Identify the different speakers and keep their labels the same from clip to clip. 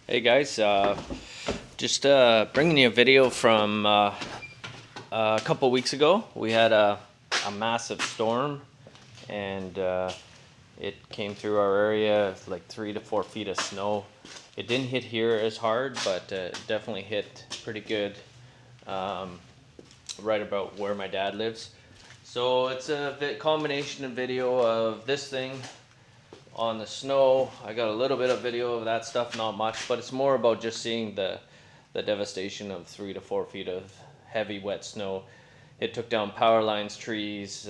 Speaker 1: Hey guys, just bringing you a video from a couple weeks ago. We had a massive storm, and it came through our area like 3 to 4 feet of snow. It didn't hit here as hard, but it definitely hit pretty good right about where my dad lives. So it's a combination of video of this thing on the snow. I got a little bit of video of that stuff, not much, but it's more about just seeing the devastation of 3 to 4 feet of heavy wet snow. It took down power lines, trees,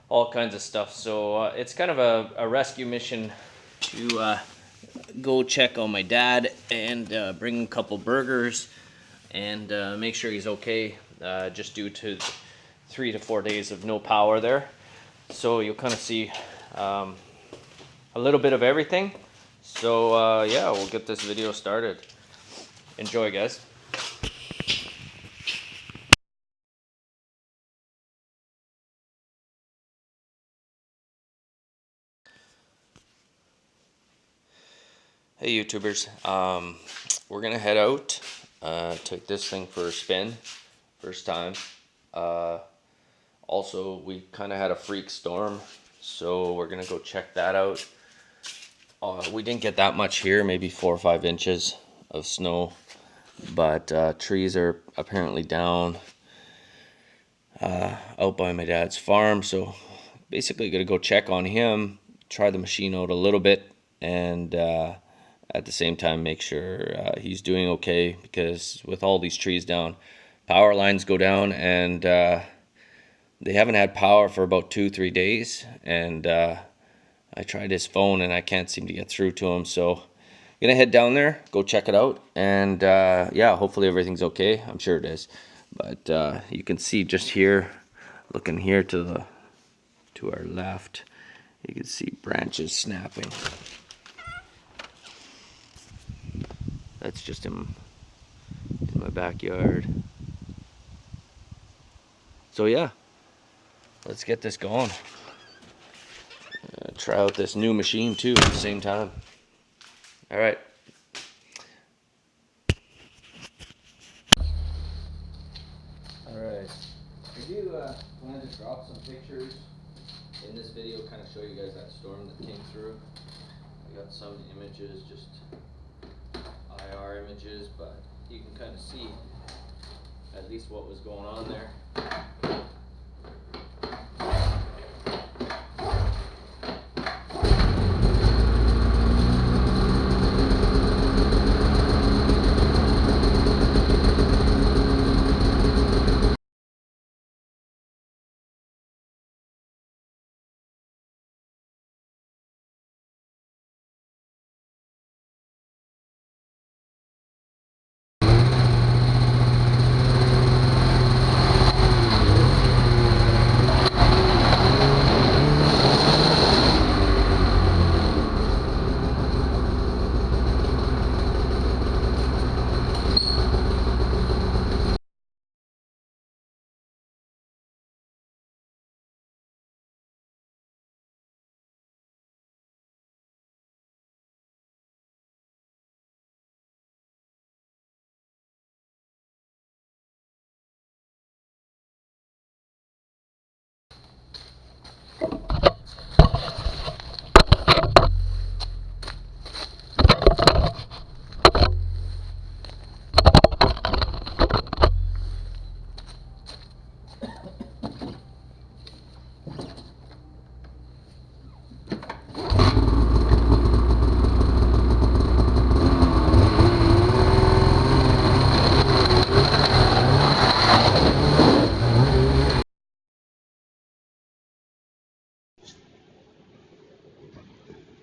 Speaker 1: all kinds of stuff. So it's kind of a rescue mission to go check on my dad and bring him a couple burgers and make sure he's okay, just due to 3 to 4 days of no power there. So you'll kind of see a little bit of everything. So yeah, we'll get this video started. Enjoy, guys. Hey YouTubers, we're gonna head out, take this thing for a spin, first time. Also, we kind of had a freak storm, so we're gonna go check that out. We didn't get that much here, maybe 4 or 5 inches of snow, but trees are apparently down out by my dad's farm. So basically gonna go check on him, try the machine out a little bit, and at the same time make sure he's doing okay, because with all these trees down, power lines go down, and they haven't had power for about 2-3 days, and I tried his phone and I can't seem to get through to him. So I'm gonna head down there, go check it out, and yeah, hopefully everything's okay. I'm sure it is. But you can see just here, looking here to our left, you can see branches snapping. That's just in my backyard. So yeah, let's get this going. Try out this new machine too at the same time. All right. All right. I do plan to drop some pictures in this video, kind of show you guys that storm that came through. I got some images, just IR images, but you can kind of see at least what was going on there.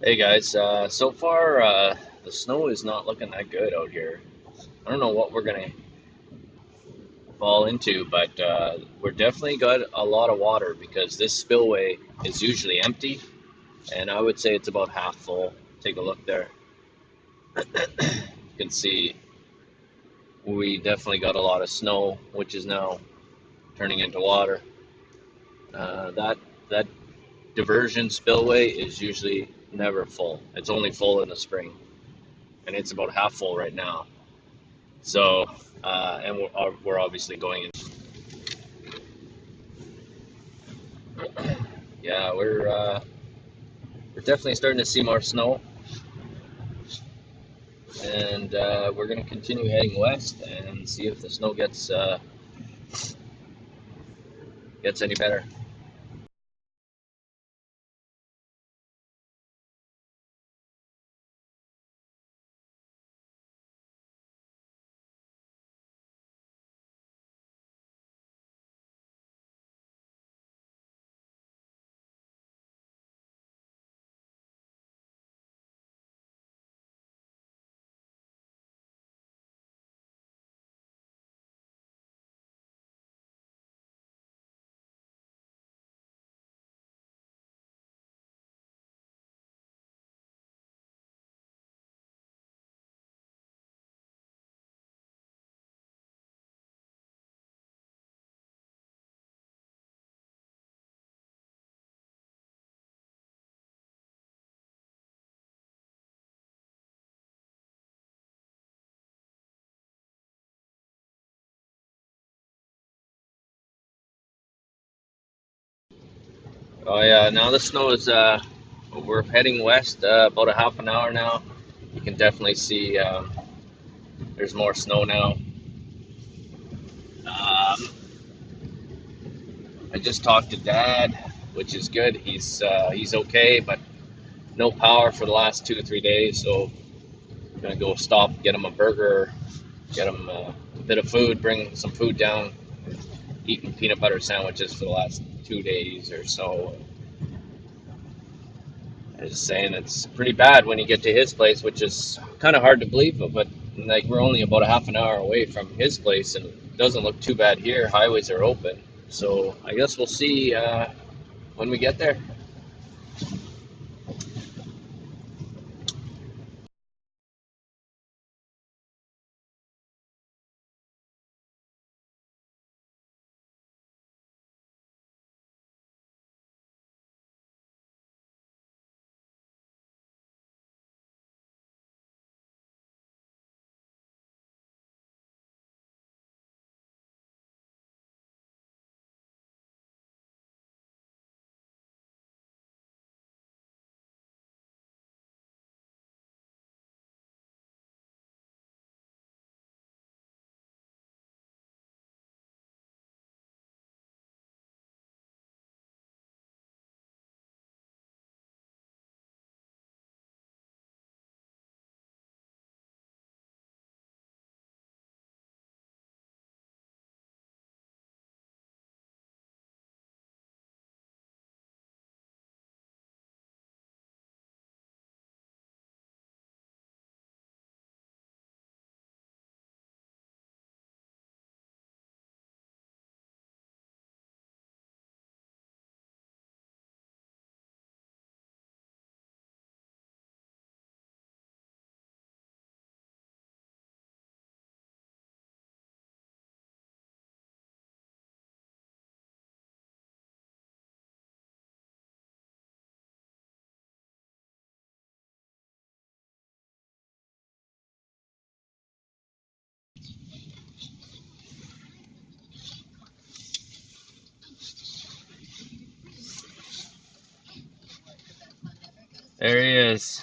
Speaker 1: Hey guys, so far the snow is not looking that good out here. I don't know what we're gonna fall into, but we're definitely got a lot of water, because this spillway is usually empty, and I would say it's about half full. Take a look there. You can see we definitely got a lot of snow, which is now turning into water. That diversion spillway is usually never full. It's only full in the spring.
Speaker 2: and it's about half full right now. So, and we're obviously going in. Yeah, we're definitely starting to see more snow, and we're going to continue heading west and see if the snow gets any better. Oh yeah, now the snow is we're heading west about a half an hour now. You can definitely see there's more snow now. I just talked to Dad, which is good. He's okay, but no power for the last 2 or 3 days. So I'm gonna go stop, get him a burger, get him a bit of food, bring some food down. Eating peanut butter sandwiches for the last 2 days or so. I was saying it's pretty bad when you get to his place, which is kind of hard to believe, but like we're only about a half an hour away from his place, and it doesn't look too bad here. Highways are open, so I guess we'll see when we get there. There he is.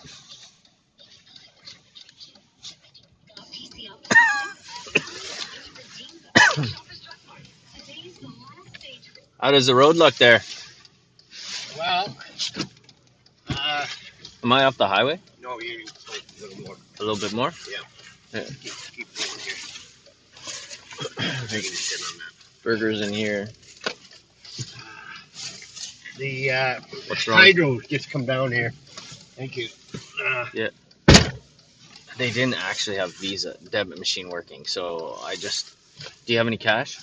Speaker 2: How does the road look there?
Speaker 3: Well,
Speaker 2: Am I off the highway?
Speaker 3: no, you a little more.
Speaker 2: A little bit more?
Speaker 3: Yeah.
Speaker 2: Yeah.
Speaker 3: Keep going here. I can sit on that.
Speaker 2: Burgers in here.
Speaker 3: The
Speaker 2: What's wrong?
Speaker 3: hydro just come down here. Thank you.
Speaker 2: Yeah. They didn't actually have Visa debit machine working, so I just. Do you have any cash?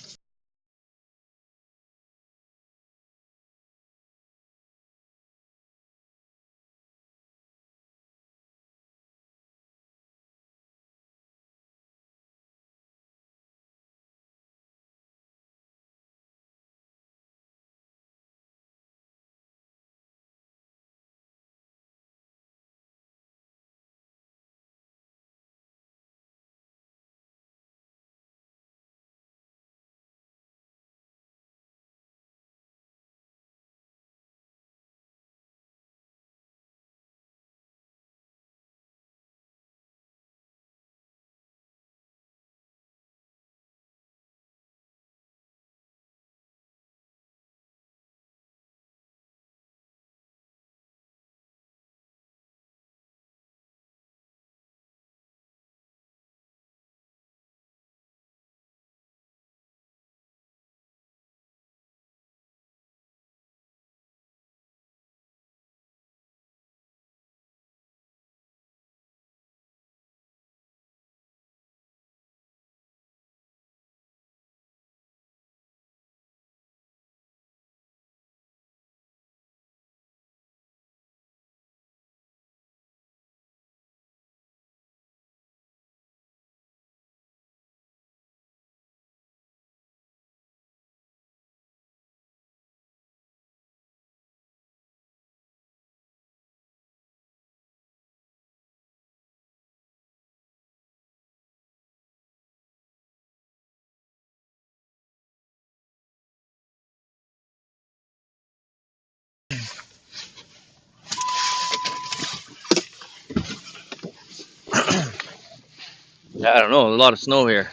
Speaker 1: I don't know, a lot of snow here.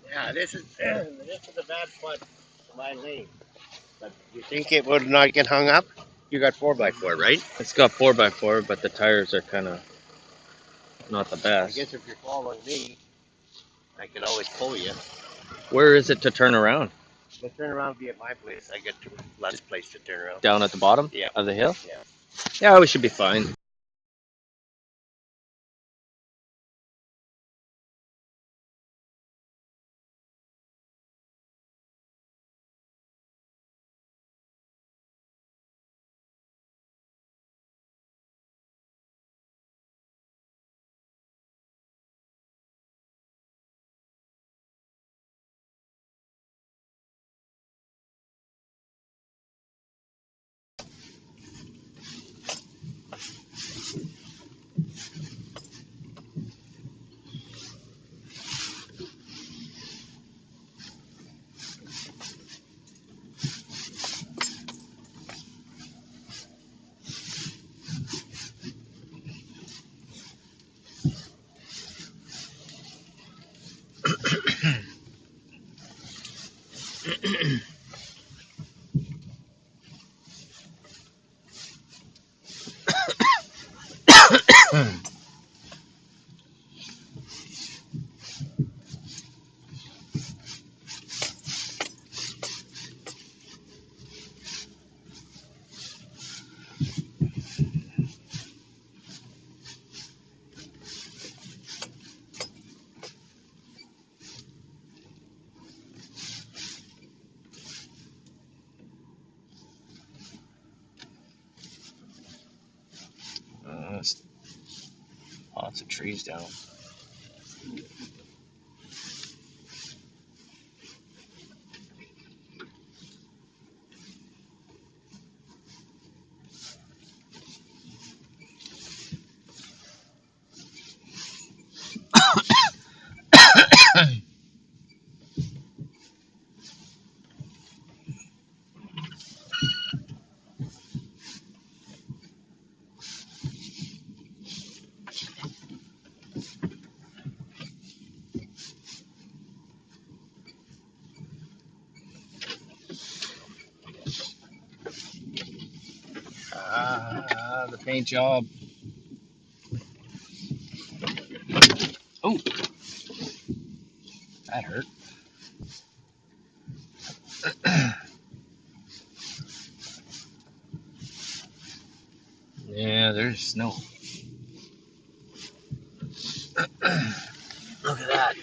Speaker 3: Yeah, this is a bad spot for my lane. But you think it would not get hung up? You got 4x4, right?
Speaker 1: It's got 4x4, but the tires are kind of not the
Speaker 3: I
Speaker 1: best.
Speaker 3: guess if you're following me, I can always pull you.
Speaker 1: Where is it to turn around?
Speaker 3: Let's turn around and be at my place. I get less place to turn around.
Speaker 1: Down at the bottom
Speaker 3: Yeah.
Speaker 1: of the hill?
Speaker 3: Yeah.
Speaker 1: Yeah, we should be fine. Lots of trees down. The paint job. Oh, that hurt. Yeah, there's snow. Look at that.